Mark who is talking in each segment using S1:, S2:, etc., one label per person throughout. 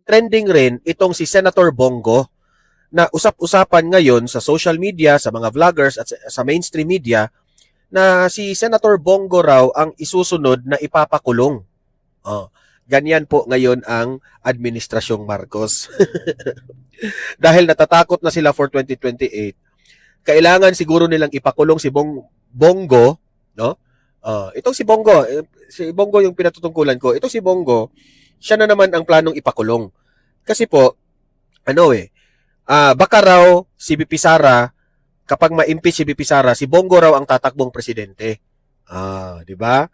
S1: nag-trending rin itong si Senator Bongo na usap-usapan ngayon sa social media, sa mga vloggers at sa mainstream media na si Senator Bongo raw ang isusunod na ipapakulong. Ganyan po ngayon ang Administrasyong Marcos. Dahil natatakot na sila for 2028, kailangan siguro nilang ipakulong si Bongo, no? Itong si Bongo yung pinatutungkulan ko. Ito si Bongo, siya na naman ang planong ipakulong. Kasi po, baka raw si BP Sara, kapag ma-impeach si BP Sara, si Bongo raw ang tatakbong presidente. Di ba?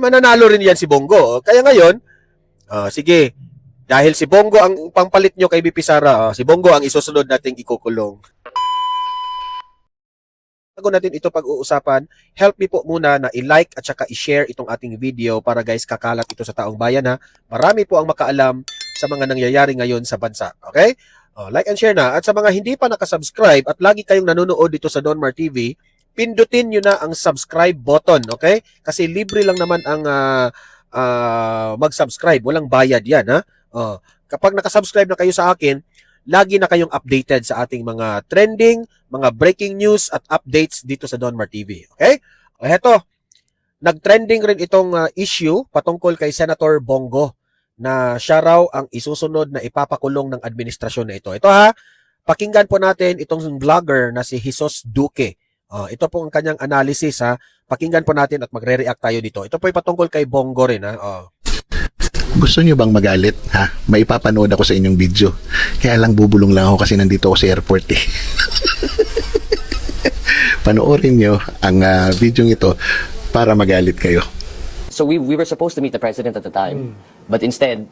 S1: Mananalo rin yan si Bongo. Kaya ngayon, sige, dahil si Bongo ang pangpalit nyo kay BP Sara, si Bongo ang isusunod nating ikukulong. Bago natin ito pag-uusapan, help me po muna na i-like at saka i-share itong ating video para guys kakalat ito sa taong bayan ha. Marami po ang makaalam sa mga nangyayari ngayon sa bansa. Okay? Like and share na. At sa mga hindi pa nakasubscribe at lagi kayong nanonood dito sa Don Mar TV, pindutin nyo na ang subscribe button. Okay? Kasi libre lang naman ang mag-subscribe. Walang bayad yan ha. Kapag nakasubscribe na kayo sa akin, lagi na kayong updated sa ating mga trending, mga breaking news at updates dito sa Don Mar TV. Okay? Heto, nag-trending rin itong issue patungkol kay Senator Bongo na siya raw ang isusunod na ipapakulong ng administrasyon na ito. Ito ha, pakinggan po natin itong vlogger na si Jesus Duque. Ito po ang kanyang analysis ha. Pakinggan po natin at magre-react tayo dito. Ito po ay patungkol kay Bongo rin ha.
S2: Gusto nyo bang magalit, ha? Maipapanood ako sa inyong video. Kaya lang bubulong lang ako kasi nandito ako sa airport eh. Panoorin nyo ang video ito para magalit kayo.
S3: So we were supposed to meet the president at the time. But instead,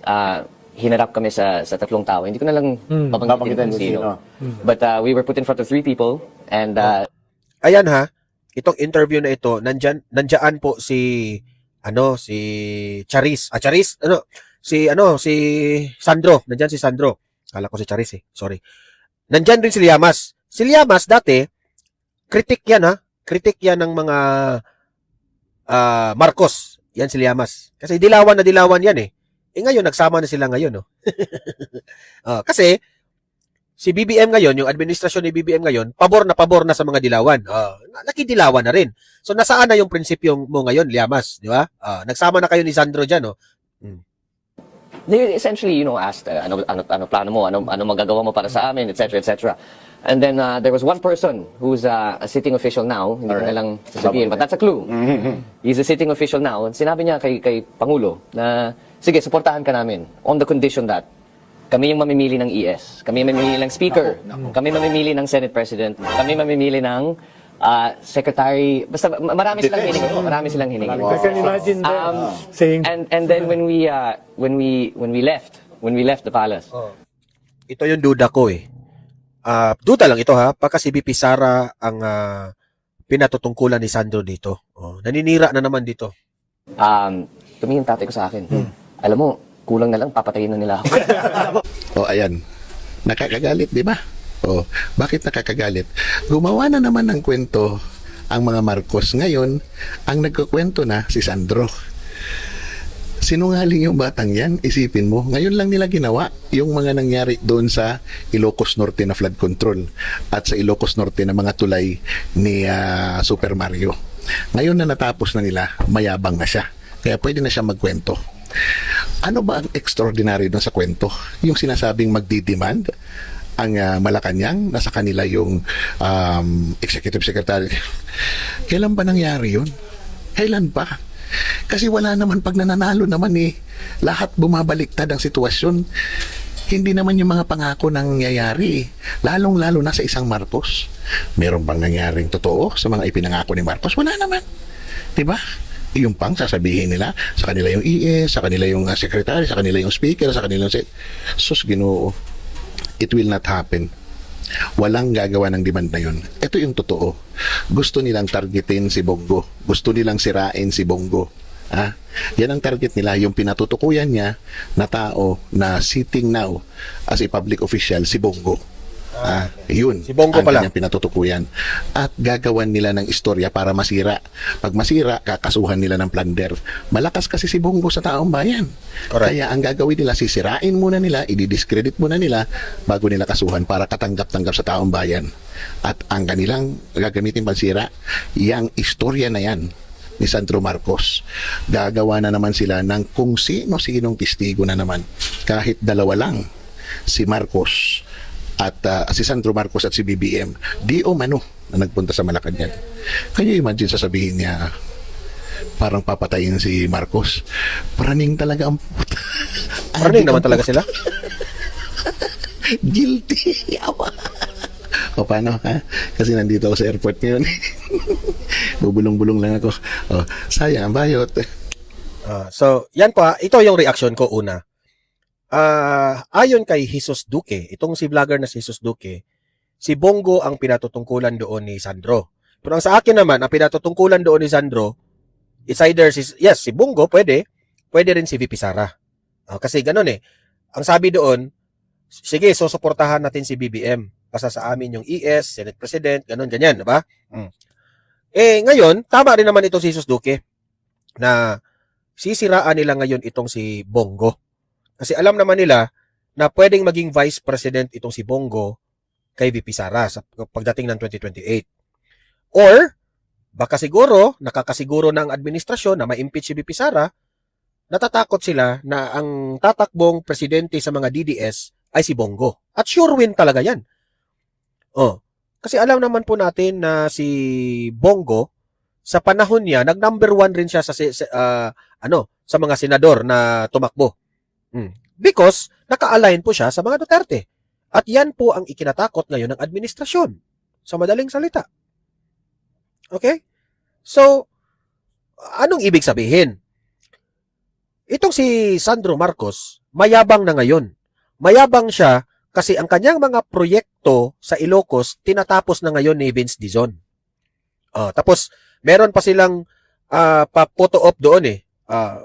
S3: hinarap kami sa tatlong tao. Hindi ko na lang babanggitin kung sino. But we were put in front of 3 people and
S1: ayan ha, itong interview na ito, nandiyan po si Charis. Si Sandro. Nandiyan si Sandro. Kala ko si Charis eh. Sorry. Nandiyan rin si Llamas. Si Llamas dati, kritik yan ha. Kritik yan ng mga Marcos. Yan si Llamas. Kasi dilawan na dilawan yan eh. Ngayon, nagsama na sila ngayon. No? Kasi, si BBM ngayon, yung administrasyon ni BBM ngayon, pabor na sa mga dilawan. Nakidilawan na rin. So, nasaan na yung prinsipyo mo ngayon, Llamas? Di ba? Nagsama na kayo ni Sandro dyan, no?
S3: they essentially, asked, ano plano mo, ano magagawa mo para sa amin, etc., etc. And then there was one person who's a sitting official now, hindi ko na lang sasabihin, but that's a clue. He's a sitting official now. Sinabi niya kay Pangulo na, sige, suportahan ka namin on the condition that kami yung mamimili ng ES, kami mamimili ng Speaker, kami mamimili ng Senate President, kami mamimili ng Secretary, basta marami silang hiningi. Marami silang hiningi.
S4: I can imagine saying...
S3: And then when we left the palace.
S1: Ito yung duda ko eh. Duda lang ito ha, pagka si BP Sara ang pinatutungkulan ni Sandro dito. Naninira na naman dito.
S3: Tumingin tatay ko sa akin. Alam mo, kulang na lang, papatayin na nila ako.
S2: Ayan. Nakakagalit, di ba? Bakit nakakagalit? Gumawa na naman ng kwento ang mga Marcos. Ngayon, ang nagkukwento na si Sandro. Sinungaling yung batang yan, isipin mo. Ngayon lang nila ginawa yung mga nangyari doon sa Ilocos Norte na flood control at sa Ilocos Norte na mga tulay ni Super Mario. Ngayon na natapos na nila, mayabang na siya. Kaya pwede na siya magkwento. Ano ba ang extraordinary doon sa kwento? Yung sinasabing magdidemand ang Malacanang, nasa kanila yung executive secretary. Kailan ba nangyari yun? Kailan pa? Kasi wala naman, pag nananalo naman lahat bumabaliktad ang sitwasyon. Hindi naman yung mga pangako nangyayari. Lalong-lalo na sa isang Marcos. Meron bang nangyaring totoo sa mga ipinangako ni Marcos? Wala naman. Diba? Yung pang sasabihin nila, sa kanila yung ES, sa kanila yung secretary, sa kanila yung speaker, sa kanila yung sus, Ginoo. It will not happen. Walang gagawa ng demand na yun. Ito yung totoo. Gusto nilang targetin si Bongo. Gusto nilang sirain si Bongo. Yan ang target nila. Yung pinatutukuyan niya na tao na sitting now as a public official, si Bongo. Yun
S1: Si Bongo
S2: ang
S1: pala.
S2: kanyang pinatutukuyan. At gagawan nila ng istorya para masira. Pag masira, kakasuhan nila ng plunder. Malakas kasi si Bongo sa taong bayan.
S1: Correct.
S2: Kaya ang gagawin nila, sisirain muna nila, i-discredit muna nila bago nila kasuhan para katanggap-tanggap sa taong bayan. At ang kanilang gagamitin pansira, yang istorya na yan ni Sandro Marcos. Gagawa na naman sila ng kung sino-sinong testigo na naman. Kahit dalawa lang, si Marcos at si Sandro Marcos at si BBM, di o mano na nagpunta sa Malacanang. Can you imagine sasabihin niya, parang papatayin si Marcos? Praning talaga ang puta.
S1: Paraning naman talaga sila.
S2: Guilty. Awa. O paano ha? Kasi nandito ako sa airport ngayon. Bubulong-bulong lang ako. O, sayang ang bayot.
S1: So, yan pa. Ito yung reaction ko una. Ayon kay Jesus Duque, itong si vlogger na si Jesus Duque, si Bongo ang pinatutungkulan doon ni Sandro. Pero ang sa akin naman, ang pinatutungkulan doon ni Sandro, it's either si Bongo, pwede rin si VP Sara. Kasi ganun eh. Ang sabi doon, sige, susuportahan natin si BBM. Basta sa amin yung ES, Senate President, ganun, ganyan, diba? Ngayon, tama rin naman itong si Jesus Duque na sisiraan nila ngayon itong si Bongo. Kasi alam naman nila na pwedeng maging Vice President itong si Bongo kay VP Sara sa pagdating ng 2028. Or, baka siguro, nakakasiguro na ang administrasyon na ma-impeach si VP Sara, natatakot sila na ang tatakbong presidente sa mga DDS ay si Bongo. At sure win talaga yan. Kasi alam naman po natin na si Bongo, sa panahon niya, nag-number 1 rin siya sa mga senador na tumakbo. Because naka-align po siya sa mga Duterte. At yan po ang ikinatakot ngayon ng administrasyon. Sa madaling salita. Okay? So, anong ibig sabihin? Itong si Sandro Marcos, mayabang na ngayon. Mayabang siya kasi ang kanyang mga proyekto sa Ilocos, tinatapos na ngayon ni Vince Dizon. Tapos, meron pa silang pa-photo op doon eh.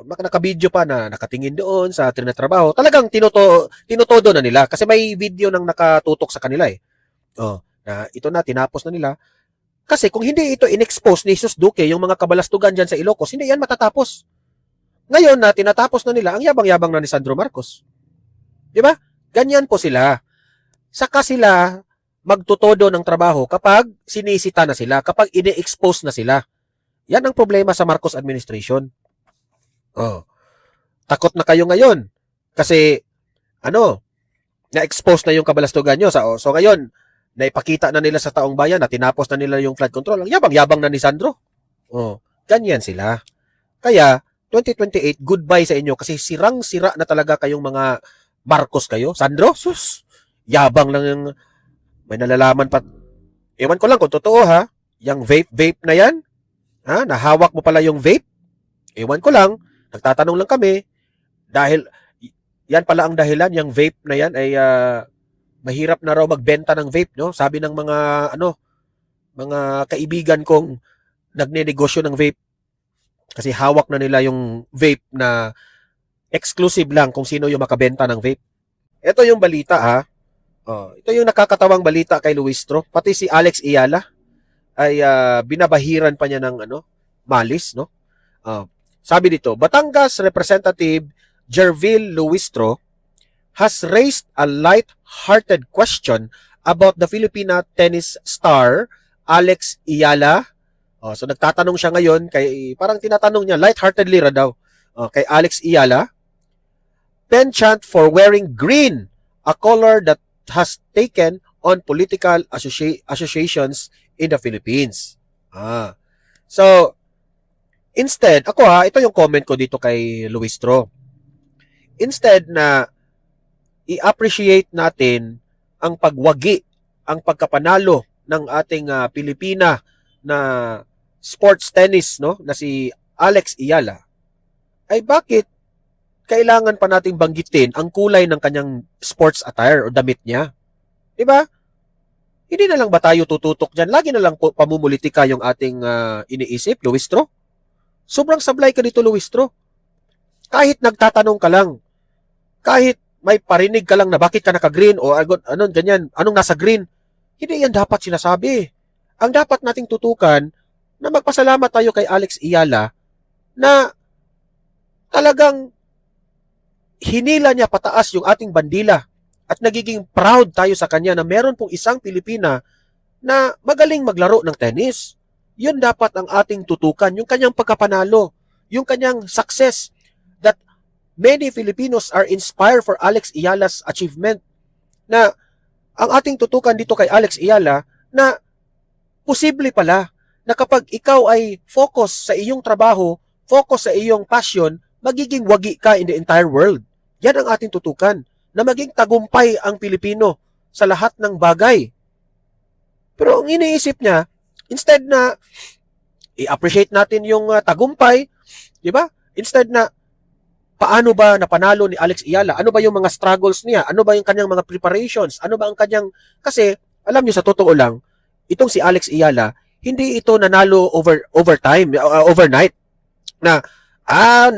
S1: Nakabidyo pa na nakatingin doon sa trinatrabaho. Talagang tinutodo na nila kasi may video nang nakatutok sa kanila eh. Na ito na, tinapos na nila. Kasi kung hindi ito in-expose ni Jesus Duque, yung mga kabalastugan dyan sa Ilocos, hindi yan matatapos. Ngayon na tinatapos na nila, ang yabang-yabang na ni Sandro Marcos. Di ba? Ganyan po sila. Saka sila magtutodo ng trabaho kapag sinisita na sila, kapag ine-expose na sila. Yan ang problema sa Marcos administration. Takot na kayo ngayon. Kasi, na-expose na yung kabalastugan nyo. So ngayon, naipakita na nila sa taong bayan na tinapos na nila yung flood control. Ang yabang-yabang na ni Sandro. Ganyan sila. Kaya, 2028, goodbye sa inyo kasi sirang-sira na talaga kayong mga Marcos kayo. Sandro, sus, yabang lang yung, may nalalaman pa. Ewan ko lang kung totoo ha, yung vape na yan, nahawak mo pala yung vape. Ewan ko lang, nagtatanong lang kami, dahil, yan pala ang dahilan, yung vape na yan ay, mahirap na raw magbenta ng vape, no? Sabi ng mga, mga kaibigan kong nagnenegosyo ng vape, kasi hawak na nila yung vape na exclusive lang kung sino yung makabenta ng vape. Ito yung balita ha. Ito yung nakakatawang balita kay Luistro. Pati si Alex Iyala ay binabahiran pa niya ng malis, no? Sabi dito, Batangas Representative Jervil Luistro has raised a light-hearted question about the Filipina tennis star Alex Iyala. So nagtatanong siya ngayon kay parang tinatanong niya light-heartedly ra daw kay Alex Iyala. Penchant for wearing green, a color that has taken on political associations in the Philippines. So, instead, ito yung comment ko dito kay Luistro. Instead na i-appreciate natin ang pagwagi, ang pagkapanalo ng ating Pilipina na sports tennis, no, na si Alex Iyala, ay bakit kailangan pa nating banggitin ang kulay ng kanyang sports attire o damit niya? Diba? Hindi na lang ba tayo tututok dyan? Lagi na lang pamumulitika yung ating iniisip, Luistro? Sobrang sablay ka dito, Luistro. Kahit nagtatanong ka lang, kahit may parinig ka lang na bakit ka naka-green o anong ganyan, anong nasa green. Hindi yan dapat sinasabi. Ang dapat nating tutukan na magpasalamat tayo kay Alex Iyala na talagang hinila niya pataas yung ating bandila at nagiging proud tayo sa kanya na meron pong isang Pilipina na magaling maglaro ng tennis. Yun dapat ang ating tutukan, yung kanyang pagkapanalo, yung kanyang success, that many Filipinos are inspired for Alex Iyala's achievement. Na ang ating tutukan dito kay Alex Iyala na posible pala na kapag ikaw ay focus sa iyong trabaho, focus sa iyong passion, magiging wagi ka in the entire world. Yan ang ating tutukan, na maging tagumpay ang Pilipino sa lahat ng bagay. Pero ang iniisip niya, instead na i-appreciate natin yung tagumpay, di ba? Instead na paano ba napanalo ni Alex Iyala? Ano ba yung mga struggles niya? Ano ba yung kanyang mga preparations? Ano ba ang kanyang... Kasi, alam niyo sa totoo lang, itong si Alex Iyala, hindi ito nanalo overnight. Na,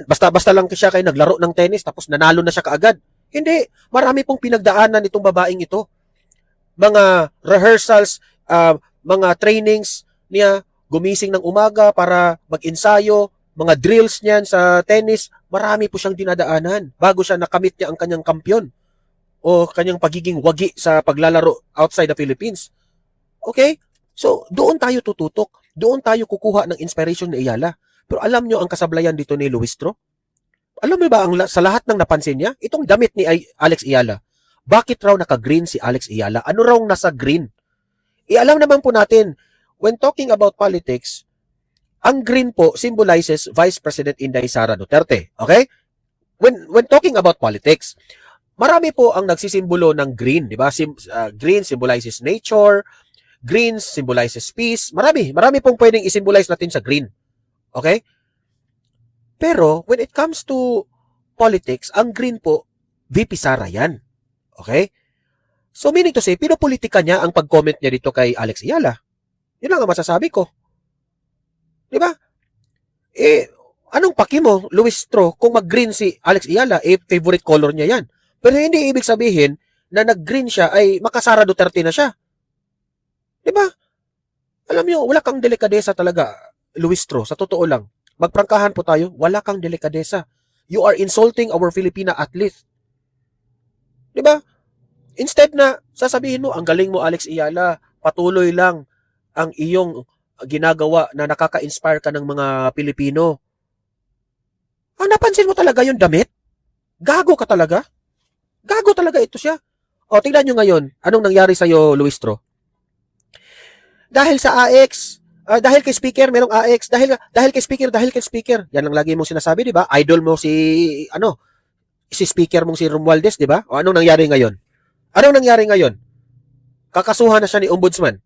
S1: basta-basta lang siya kayo naglaro ng tennis tapos nanalo na siya kaagad. Hindi. Marami pong pinagdaanan itong babaeng ito. Mga rehearsals, mga trainings niya, gumising ng umaga para mag-ensayo, mga drills niyan sa tennis, marami po siyang dinadaanan bago siya nakamit niya ang kanyang kampyon o kanyang pagiging wagi sa paglalaro outside the Philippines. Okay? So, doon tayo tututok. Doon tayo kukuha ng inspiration ni Iyala. Pero alam nyo ang kasablayan dito ni Luistro? Alam mo ba sa lahat ng napansin niya? Itong damit ni Alex Iyala. Bakit raw naka-green si Alex Iyala? Ano raw nasa green? Alam naman po natin, when talking about politics, ang green po symbolizes Vice President Inday Sara Duterte. Okay? When talking about politics, marami po ang nagsisimbolo ng green, di ba? Green symbolizes nature, green symbolizes peace. Marami pong pwedeng i-symbolize natin sa green. Okay? Pero when it comes to politics, ang green po, VP Sara yan. Okay? So meaning to say, pinopolitika niya ang pag-comment niya dito kay Alex Iyala. Yun lang ang masasabi ko. Di ba? Anong paki mo, Luistro, kung mag-green si Alex Iyala, favorite color niya yan. Pero hindi ibig sabihin na nag-green siya ay makasara Duterte na siya. Di ba? Alam niyo, wala kang delikadesa talaga, Luistro, sa totoo lang. Magprangkahan po tayo, wala kang delikadesa. You are insulting our Filipina athlete. Di ba? Instead na sasabihin mo, ang galing mo Alex Iyala, patuloy lang ang iyong ginagawa na nakaka-inspire ka ng mga Pilipino. Ang napansin mo talaga yung damit? Gago ka talaga? Gago talaga ito siya. O, tingnan nyo ngayon, anong nangyari sa'yo, Luistro? Dahil sa AX, dahil kay speaker, merong AX, dahil kay speaker. Yan ang lagi mong sinasabi, di ba? Idol mo si speaker mong si Romualdez, di ba? O, anong nangyari ngayon? Anong nangyari ngayon? Kakasuhan na siya ni Ombudsman.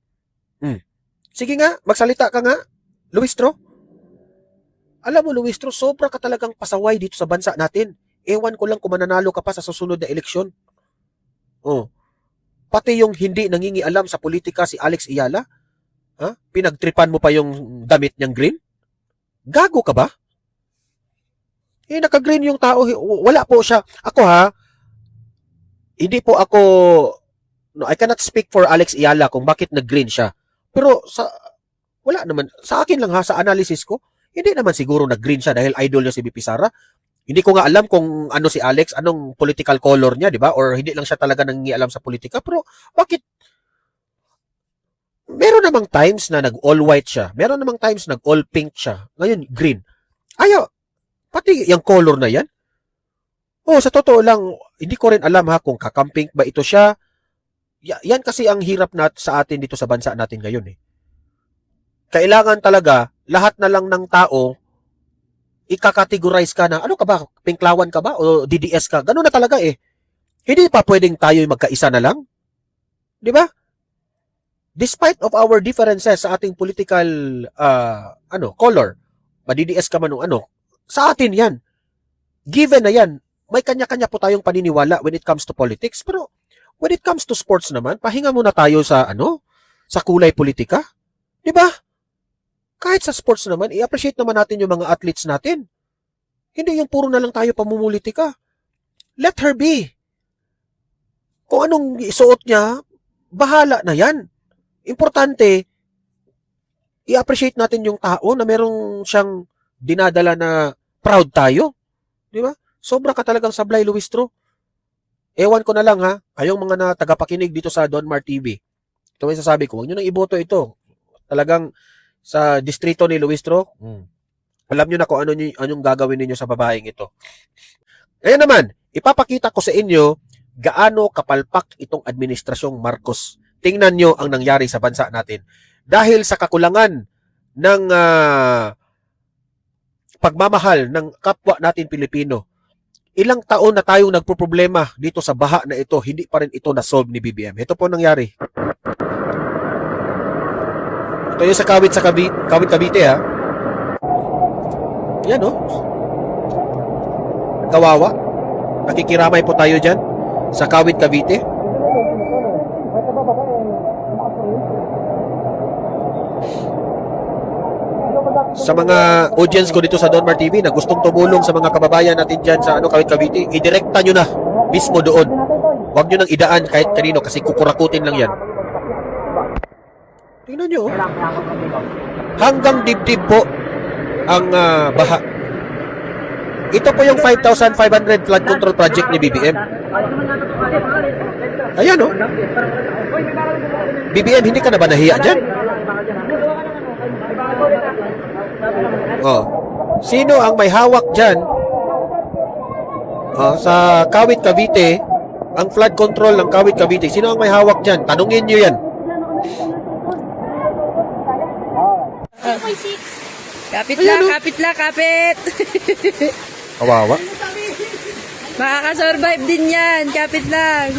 S1: Sige nga, magsalita ka nga, Luistro. Alam mo, Luistro, sobra ka talagang pasaway dito sa bansa natin. Ewan ko lang kung mananalo ka pa sa susunod na eleksyon. Oh. Pati yung hindi nangingialam sa politika si Alex Iyala, pinagtripan mo pa yung damit niyang green? Gago ka ba? Naka-green yung tao. Wala po siya. Ako hindi po ako, I cannot speak for Alex Iyala kung bakit nag-green siya. Pero wala naman, sa akin lang sa analysis ko, hindi naman siguro nag-green siya dahil idol niya si VP Sara. Hindi ko nga alam kung ano si Alex, anong political color niya, di ba? Or hindi lang siya talaga nangingialam sa politika. Pero bakit? Meron namang times na nag-all white siya. Meron namang times nag-all pink siya. Ngayon, green. Pati yung color na yan. Sa totoo lang, hindi ko rin alam kung kakamping ba ito siya. Yan kasi ang hirap sa atin dito sa bansa natin ngayon Kailangan talaga, lahat na lang ng tao, ikakategorize ka na, ano ka ba, pinklawan ka ba, o DDS ka, gano'n na talaga Hindi pa pwedeng tayo magkaisa na lang? Di ba? Despite of our differences sa ating political, color, ma-DDS ka man sa atin yan. Given na yan, may kanya-kanya po tayong paniniwala when it comes to politics, pero when it comes to sports naman, pahinga muna tayo sa sa kulay politika. 'Di ba? Kahit sa sports naman, i-appreciate naman natin yung mga athletes natin. Hindi yung puro na lang tayo pamumulitika. Let her be. Kung anong isuot niya, bahala na yan. Importante, i-appreciate natin yung tao na merong siyang dinadala na proud tayo. Di ba? Sobra ka talagang sablay, Luistro. Ewan ko na lang ha, kayong mga na tagapakinig dito sa Donmar TV. Ito may sasabi ko, huwag nyo nang iboto ito. Talagang sa distrito ni Luistro, alam nyo na kung anong gagawin ninyo sa babaeng ito. Ngayon naman, ipapakita ko sa inyo gaano kapalpak itong administrasyong Marcos. Tingnan nyo ang nangyari sa bansa natin. Dahil sa kakulangan ng pagmamahal ng kapwa natin Pilipino, ilang taon na tayong nagpoproblema dito sa baha na ito, hindi pa rin ito na-solve ni BBM. Ito po nangyari. Ito yung sa Kawit Cavite ha. Yan oh. Kawawa. Nakikiramay po tayo dyan sa Kawit Cavite. Sa mga audience ko dito sa Donmar TV na gustong tumulong sa mga kababayan natin dyan sa Kawit Cavite, idirekta nyo na mismo doon. Huwag nyo nang idaan kahit kanino kasi kukurakutin lang yan. Tingnan nyo. Hanggang dibdib po ang baha. Ito po yung 5,500 flood control project ni BBM. Ayan o. BBM, hindi ka na ba nahiya dyan? Oh. Sino ang may hawak dyan sa Kawit Cavite, ang flood control ng Kawit Cavite? Sino ang may hawak dyan? Tanungin nyo yan.
S5: Kapit lang, kapit lang, kapit.
S1: Kawawa.
S5: Makakasurvive din yan, kapit lang.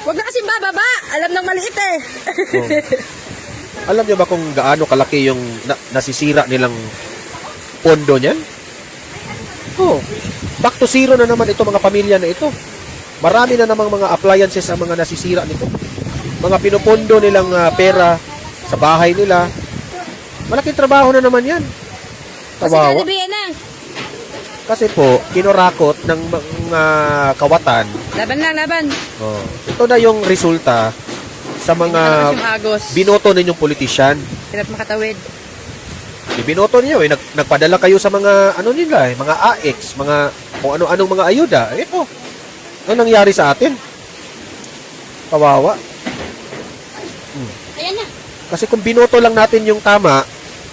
S5: Huwag na kasing bababa, alam ng maliit eh.
S1: Alam nyo ba kung gaano kalaki yung nasisira nilang pondo niyan? Oh, back to zero na naman ito mga pamilya na ito. Marami na namang mga appliances ang mga nasisira nito. Mga pinupondo nilang pera sa bahay nila. Malaking trabaho na naman yan. Kawawa. Kasi po, kinurakot ng mga kawatan.
S5: Laban lang, laban.
S1: Oh, ito na yung resulta sa mga
S5: Agos.
S1: binoto ninyong politisyan.
S5: Hirap makatawid.
S1: Binoto niyo nagpadala kayo sa mga nila mga AX, mga kung ano-anong mga ayuda. Ito. Ano nangyari sa atin? Kawawa.
S5: Ayan na.
S1: Kasi kung binoto lang natin yung tama,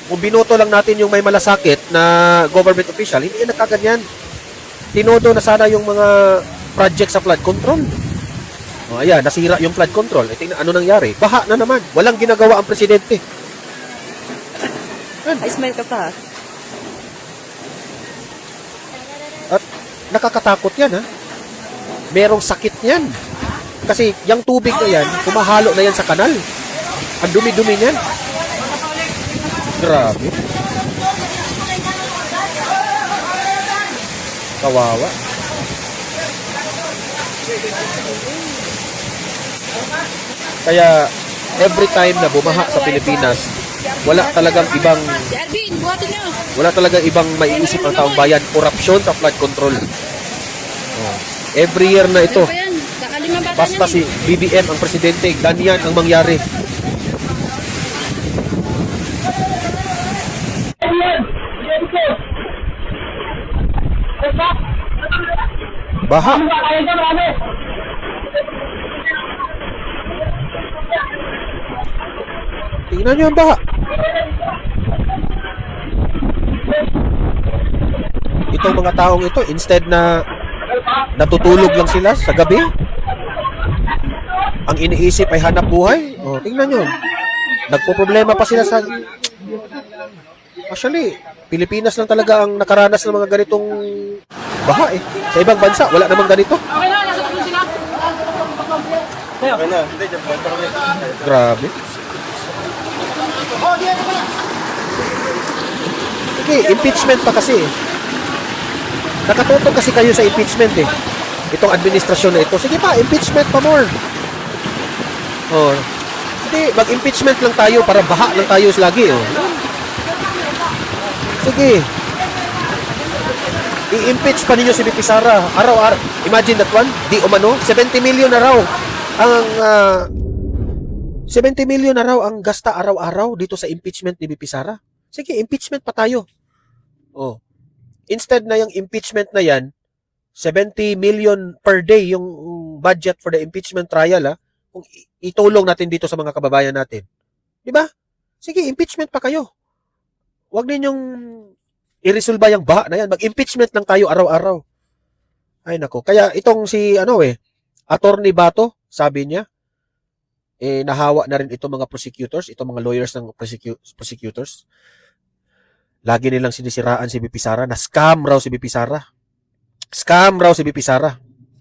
S1: kung binoto lang natin yung may malasakit na government official, hindi yan nagkaganyan. Tinodo na sana yung mga project sa flood control. O ayan, nasira yung flood control. Tingnan ano nangyari. Baha na naman. Walang ginagawa ang presidente.
S5: Ay, smile ka pa.
S1: At nakakatakot yan ha. Merong sakit yan. Kasi yung tubig na yan, kumahalo na yan sa kanal. Ang dumi-dumi niyan. Grabe. Kawawa. Kaya every time na bumaha sa Pilipinas, wala talagang ibang
S5: Arvin, buhatin nyo.
S1: wala talagang ibang maiisip ang taong bayan, korupsyon sa flood control. Oh. Every year na ito,
S5: Ano ba yan? Nakalimang bata
S1: basta
S5: niyan
S1: si BBM ang presidente, ganyan ang mangyari. Baha. Tingnan niyo ang baha. Itong mga taong ito, instead na natutulog lang sila sa gabi, ang iniisip ay hanap buhay. O, tingnan nyo. Nagpo-problema pa sila sa... Actually, Pilipinas lang talaga ang nakaranas ng mga ganitong baha eh. Sa ibang bansa, wala namang ganito. Grabe. Okay, impeachment pa kasi eh. Nakatutok kasi kayo sa impeachment eh. Itong administrasyon na ito. Sige pa, impeachment pa more. Oh. Hindi, mag-impeachment lang tayo para baha lang tayo lagi oh. Sige. I-impeach pa ninyo si VP Sara. Araw-araw. Imagine that one. Di umano. 70 million na raw ang 70 million na raw ang gasta araw-araw dito sa impeachment ni VP Sara. Sige, impeachment pa tayo. Oh. Instead na yung impeachment na yan, 70 million per day yung budget for the impeachment trial, kung itulong natin dito sa mga kababayan natin. Di ba? Sige, impeachment pa kayo. Huwag ninyong i-resolve yung baha na yan. Mag-impeachment lang tayo araw-araw. Ay nako. Kaya itong si Attorney Bato, sabi niya, nahawa na rin itong mga prosecutors, itong mga lawyers ng prosecutors. Lagi nilang sinisiraan si VP Sara na scam raw si VP Sara. Scam raw si VP Sara.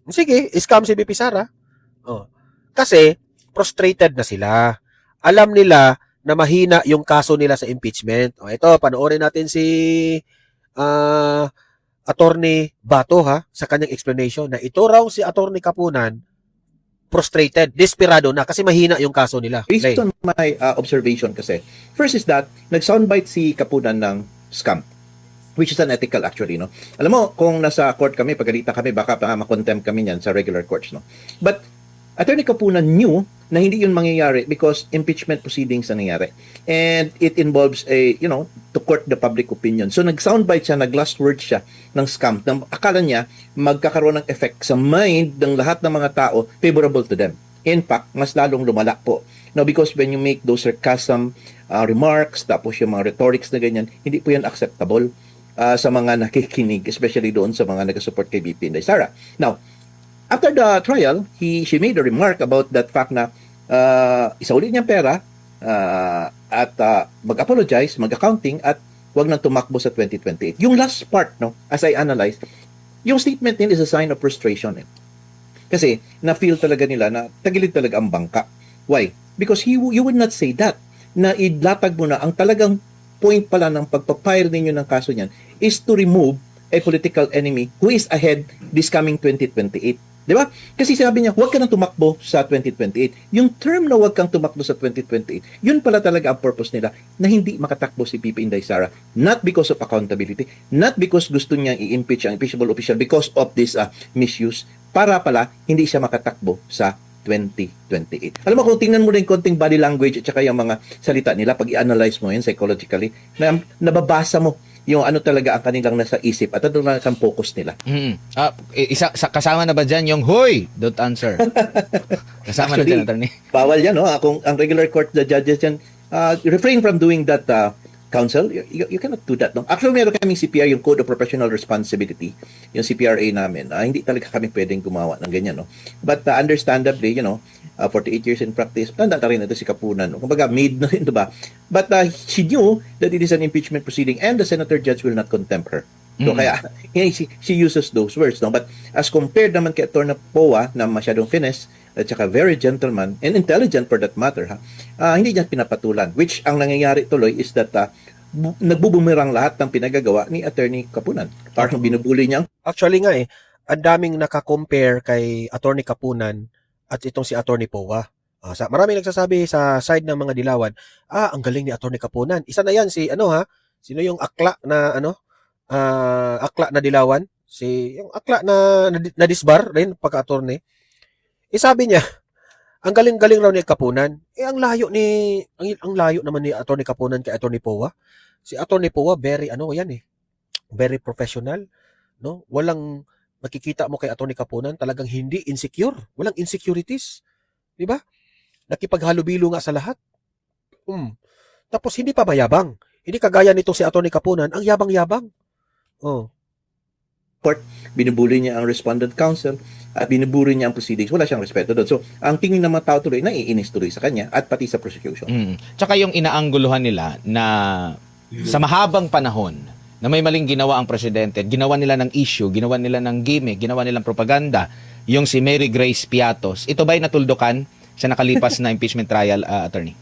S1: Sige, scam si VP Sara. Oh. Kasi frustrated na sila. Alam nila na mahina yung kaso nila sa impeachment. Oh, ito, panoorin natin si Attorney Bato sa kanyang explanation na ito raw si Attorney Kapunan frustrated, desperado na kasi mahina yung kaso nila.
S6: Based
S1: Okay.
S6: on my observation kasi, first is that, nag-soundbite si Kapunan ng scam, which is unethical actually, no? Alam mo, kung nasa court kami, pagalitan kami, baka ma-contempt kami niyan sa regular courts, no? But, Attorney Kapunan knew na hindi yun mangyayari because impeachment proceedings na nangyayari. And it involves to court the public opinion. So, nag-soundbite siya, nag-last word siya ng scam. Akala niya, magkakaroon ng effect sa mind ng lahat ng mga tao favorable to them. In fact, mas lalong lumala po. Now, because when you make those sarcasm remarks, tapos yung mga rhetorics na ganyan, hindi po yan acceptable sa mga nakikinig, especially doon sa mga nag-support kay VP Inday Sara. Now, after the trial, she made a remark about that fact na isauli niyang pera at mag-apologize, mag-accounting at wag nang tumakbo sa 2028. Yung last part, no, as I analyze, yung statement nila is a sign of frustration. Kasi na-feel talaga nila na tagilid talaga ang bangka. Why? Because you would not say that na idlatag mo na ang talagang point pala ng pagpapire ninyo ng kaso niyan is to remove a political enemy who is ahead this coming 2028. Di ba? Kasi sabi niya, huwag ka nang tumakbo sa 2028. Yung term na huwag kang tumakbo sa 2028, yun pala talaga ang purpose nila na hindi makatakbo si VP Inday Sara. Not because of accountability, not because gusto niyang i-impeach ang impeachable official because of this misuse, para pala hindi siya makatakbo sa 2028. Alam mo, kung tingnan mo rin konting body language at saka yung mga salita nila, pag i-analyze mo yun psychologically, nababasa mo yung ano talaga ang kanilang nasa isip at ano lang ang focus nila.
S7: Kasama na ba dyan yung "Hoy, don't answer"? Kasama
S6: Actually,
S7: na dyan, attorney.
S6: Bawal yan, no? Kung ang regular court the judges yan, refrain from doing that, counsel. You cannot do that, no? Actually, meron kaming CPR, yung Code of Professional Responsibility, yung CPRA namin. Hindi talaga kami pwedeng gumawa ng ganyan, no? But understandably, 48 years in practice, tanda na rin ito si Kapunan. No? Kumbaga, made na rin, diba? But she knew that it is an impeachment proceeding and the senator judge will not contempt her. So, kaya, she uses those words, no? But as compared naman kay Atty. Poa, na masyadong finesse, at saka very gentleman, and intelligent for that matter, hindi niya pinapatulan. Which, ang nangyayari tuloy is that nagbubumirang lahat ng pinagagawa ni Atty. Kapunan. Parang binubuli niya.
S1: Actually nga ang daming naka-compare kay Attorney Kapunan at itong si Attorney Poa. Maraming nagsasabi sa side ng mga dilawan, ang galing ni Attorney Kapunan. Isa na yan si sino yung akla na akla na dilawan? Yung akla na disbar rin pagka-attorney. Sabi niya, ang galing-galing raw ni Kapunan. Ang layo naman ni Attorney Kapunan kay Attorney Poa. Si Attorney Poa very very professional, no? Walang makikita mo kay Attorney Kapunan, talagang hindi insecure. Walang insecurities. Di ba? Nakipaghalubilo nga sa lahat. Tapos hindi pa mayabang. Hindi kagaya nito si Attorney Kapunan, ang yabang-yabang.
S6: Court, binubuli niya ang respondent counsel at binubuli niya ang proceedings. Wala siyang respeto doon. So, ang tingin ng mga tao tuloy, naiinis tuloy sa kanya at pati sa prosecution.
S7: Tsaka yung inaangguluhan nila na sa mahabang panahon na may maling ginawa ang presidente, ginawa nila ng issue, ginawa nila ng gimmick, ginawa nilang propaganda, yung si Mary Grace Piatos. Ito ba'y natuldukan sa nakalipas na impeachment trial, attorney?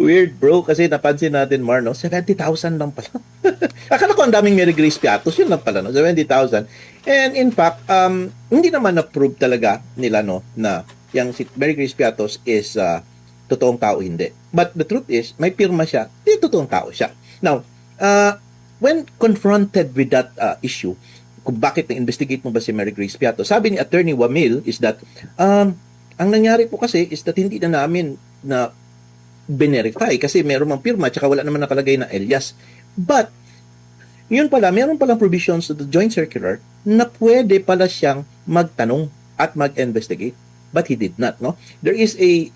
S6: Weird, bro, kasi napansin natin, Mar, no? 70,000 lang pala. Akala ko ang daming Mary Grace Piatos, yun lang pala, no? 70,000. And in fact, hindi naman na-prove talaga nila, no, na yung si Mary Grace Piatos is totoong tao, hindi. But the truth is, may pirma siya, totoong tao siya. Now, when confronted with that issue, kung bakit na-investigate mo ba si Mary Grace Piato. Sabi ni Attorney Wamil is that, ang nangyari po kasi is that hindi na namin na verify kasi meron mang pirma tsaka wala naman nakalagay na alias. But, yun pala, meron palang provisions to the joint circular na pwede pala siyang magtanong at mag-investigate. But he did not, no? There is a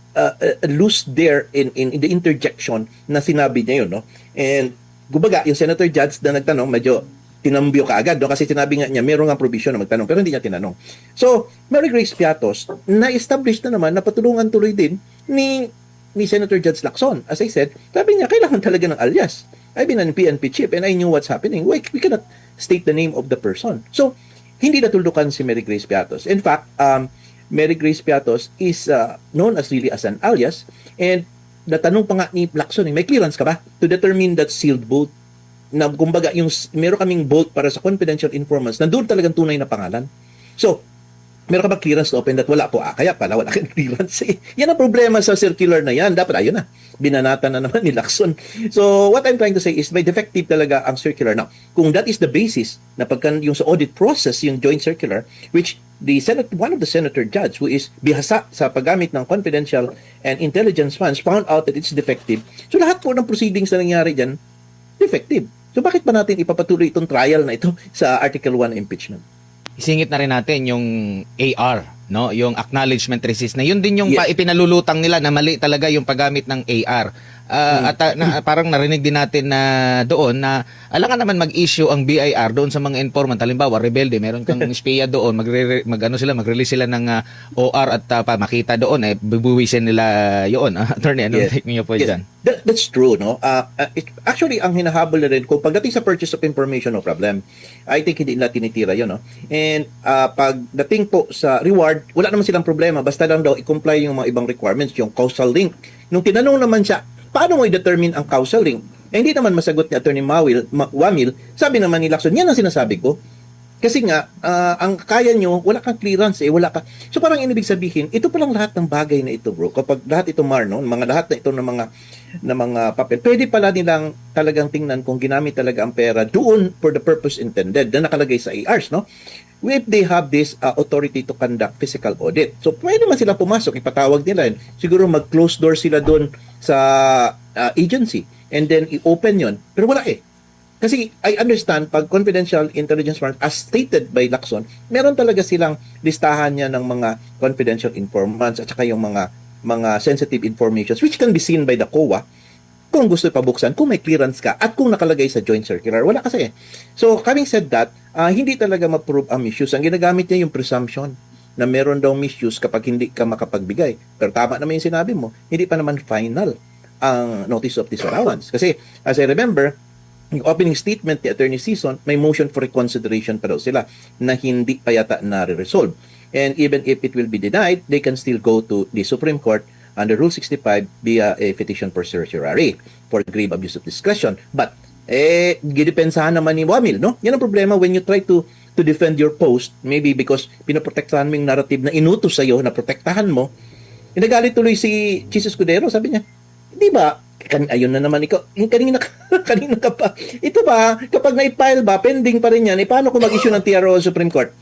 S6: loose there in the interjection na sinabi niya yun, no? And, gubaga, yung Senator Judge na nagtanong, medyo tinambyo ka agad, no? Kasi sinabi nga niya, meron nga provision na magtanong, pero hindi niya tinanong. So, Mary Grace Piatos, na-establish na naman, napatulungan tuloy din ni Senator Judge Lacson. As I said, sabi niya, kailangan talaga ng alias. I've been on PNP chief and I knew what's happening. We cannot state the name of the person. So, hindi natuldukan si Mary Grace Piatos. In fact, Mary Grace Piatos is known as really as an alias, and natanong pa nga ni Lacson, may clearance ka ba to determine that sealed vote? Na kumbaga, meron kaming vote para sa confidential informants na doon talagang tunay na pangalan. So, meron ka ba clearance to open that? Wala po. Kaya pala, wala kang clearance. Yan ang problema sa circular na yan. Dapat, ayun na. Binanatan na naman ni Lacson. So, what I'm trying to say is may defective talaga ang circular. Now, kung that is the basis na pagka yung sa audit process, yung joint circular, which one of the senator judge who is bihasa sa paggamit ng confidential and intelligence funds found out that it's defective. So, lahat po ng proceedings na nangyari dyan, defective. So, bakit ba natin ipapatuloy itong trial na ito sa Article 1 impeachment?
S7: Isingit na rin natin yung AR, no? Yung acknowledgement receipt na yun din yung
S6: Yes.
S7: ipinalulutang nila na mali talaga yung paggamit ng AR. Parang narinig din natin na doon na alangan naman mag-issue ang BIR doon sa mga informant. Halimbawa, rebelde, meron kang espiya doon, mag-release sila ng OR at makita doon, bubuwisin nila yun. Attorney, ano
S6: Yes.
S7: take niyo po
S6: Yes.
S7: dyan?
S6: That's true, no? Actually, ang hinahabol na rin, kung pagdating sa purchase of information, no problem. I think hindi nila tinitira yun, no? And pagdating po sa reward, wala naman silang problema. Basta lang daw i-comply yung mga ibang requirements, yung causal link. Nung tinanong naman siya, paano mo i-determine ang causal link? Hindi naman masagot ni Attorney Wamil. Sabi naman ni Lacson, yan ang sinasabi ko. Kasi nga, ang kaya nyo, wala kang clearance wala ka. So parang inibig sabihin, ito palang lahat ng bagay na ito, bro. Kapag lahat ito, Marno, lahat na ito ng mga papel, pwede pala nilang talagang tingnan kung ginamit talaga ang pera doon for the purpose intended na nakalagay sa ARs, no? If they have this authority to conduct physical audit. So pwede man sila pumasok, ipatawag nila yun. Siguro mag-close door sila doon sa agency and then i-open yon. Pero wala Kasi I understand, pag confidential intelligence warrant, as stated by Lacson, meron talaga silang listahan niya ng mga confidential informants at saka yung mga sensitive informations which can be seen by the COA kung gusto ipabuksan, kung may clearance ka at kung nakalagay sa joint circular. Wala kasi. So, having said that, hindi talaga ma-prove ang misuse. Ang ginagamit niya yung presumption na meron daw misuse kapag hindi ka makapagbigay. Pero tama naman yung sinabi mo, hindi pa naman final ang notice of disallowance. Kasi, as I remember, yung opening statement ni Attorney Season, may motion for reconsideration pa daw sila na hindi pa yata na-resolve. And even if it will be denied, they can still go to the Supreme Court under Rule 65 via a petition for certiorari for grave abuse of discretion. But, gidepensahan naman ni Wamil, no? Yan ang problema when you try to defend your post, maybe because pinoprotektahan mo yung narrative na inutos sa'yo, na protektahan mo. Nagalit tuloy si Jesus Escudero, sabi niya, di ba, ayun na naman ikaw, kanina ka pa. Ito ba, kapag na-file ba, pending pa rin yan, paano kung mag-issue ng TRO sa Supreme Court?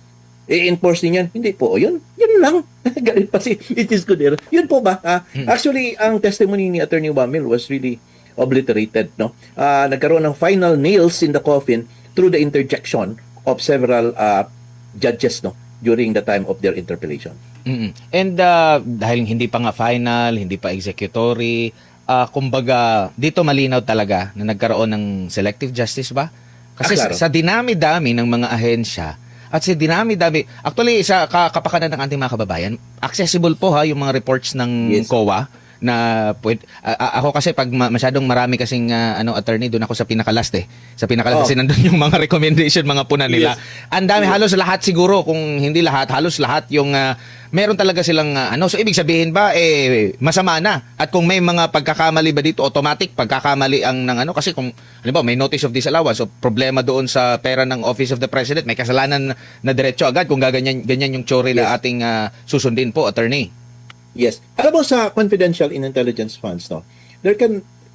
S6: I-enforce din yan? Hindi po, yun lang. Galit pa si Jesus Escudero. Yun po ba? Actually, ang testimony ni Attorney Wamil was really obliterated, no? Nagkaroon ng final nails in the coffin through the interjection of several judges, no, during the time of their interpellation.
S7: And dahil hindi pa nga final, hindi pa executory, kumbaga dito malinaw talaga na nagkaroon ng selective justice ba? Kasi
S6: Klaro.
S7: sa dinami-dami ng mga ahensya at sa dinami-dami, actually sa kapakanan ng ating mga kababayan, accessible po yung mga reports ng
S6: Yes.
S7: COA na ako kasi pag masyadong marami kasing attorney, doon ako sa pinakalast Sa pinakalast kasi nandun yung mga recommendation, mga puna nila.
S6: Yes.
S7: Ang dami, halos lahat siguro, kung hindi lahat, halos lahat yung meron talaga silang so ibig sabihin ba masama na, at kung may mga pagkakamali ba dito, automatic pagkakamali ang ng kasi kung halimbawa may notice of disallowance o problema doon sa pera ng Office of the President, may kasalanan na diretso agad kung ganyan yung tsuri na ating susundin po, attorney.
S6: Yes. Alam mo sa confidential in intelligence funds, no,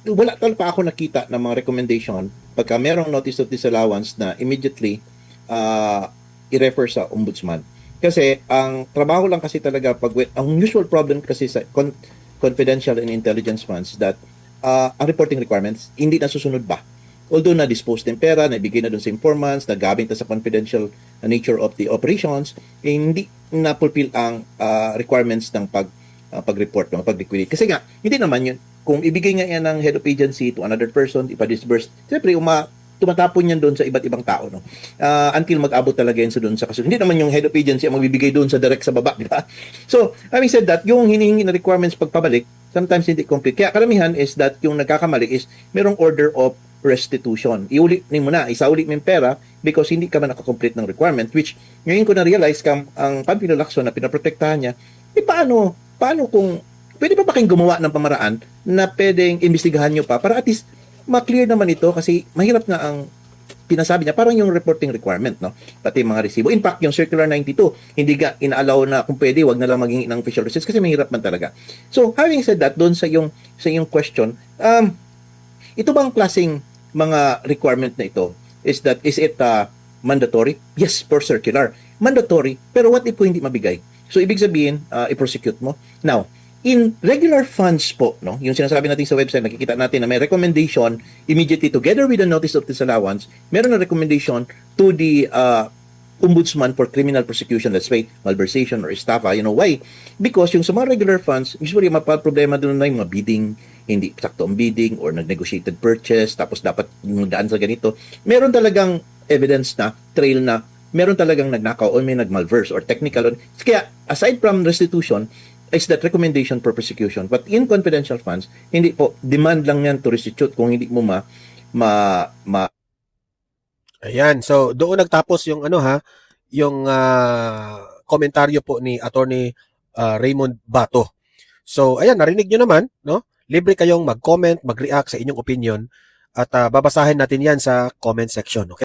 S6: wala pa ako nakita ng mga recommendation pagka merong notice of disallowance na immediately i-refer sa ombudsman. Kasi ang trabaho lang kasi talaga ang usual problem kasi sa confidential and intelligence funds is that ang reporting requirements hindi nasusunod ba? Although na-dispose ng pera, naibigay na doon sa informants, nagamit na sa confidential nature of the operations, hindi na-fulfill ang requirements ng pag-report, ng pag-liquidate. Kasi nga, hindi naman yun. Kung ibigay nga yan ng head of agency to another person, ipa-disburse, siyempre, tumatapon yan doon sa iba't ibang tao, no? Until mag-abot talaga yan doon sa kaso. Hindi naman yung head of agency ang magbibigay doon sa direct sa baba, di ba? So, having said that, yung hinihingi na requirements pagpabalik, sometimes hindi complete. Kaya karamihan is that yung nagkakamali is merong order of restitution. Iulit mo na, isauli mo yung pera because hindi ka man nakakomplete ng requirement, which ngayon ko na-realize ang Pamphilo Lacson na pinaprotektahan niya, paano kung pwede pa kayong gumawa ng pamaraan na pwedeng imbestigahan nyo pa para at least ma-clear naman ito kasi mahirap nga ang pinasabi niya, parang yung reporting requirement, no? Pati mga resibo. In fact, yung Circular 92, hindi ka inaalaw na kung pwede, wag na lang maging ng official receipts kasi mahirap man talaga. So, having said that, doon sa yung question, ito bang klaseng mga requirement na ito is it mandatory? Yes, per circular. Mandatory, pero what if ko hindi mabigay? So, ibig sabihin, i-prosecute mo. Now, in regular funds po, no, yung sinasabi natin sa website, nakikita natin na may recommendation immediately together with the notice of disallowance, meron na recommendation to the ombudsman for criminal prosecution, let's say, malversation or estafa. You know why? Because yung sa mga regular funds, usually problema doon na yung mga bidding, hindi sakto ang bidding or nag-negotiated purchase, tapos dapat daan sa ganito. Meron talagang evidence na, trail na, meron talagang nagnakaw o may nagmalverse or technical. Kaya, aside from restitution, is that recommendation for prosecution. But in confidential funds, hindi po, demand lang yan to restitute kung hindi mo
S1: Ayan, so doon nagtapos yung yung komentaryo po ni Attorney Raymond Bato. So ayan, narinig nyo naman, no? Libre kayong mag-comment, mag-react sa inyong opinion at babasahin natin yan sa comment section, okay?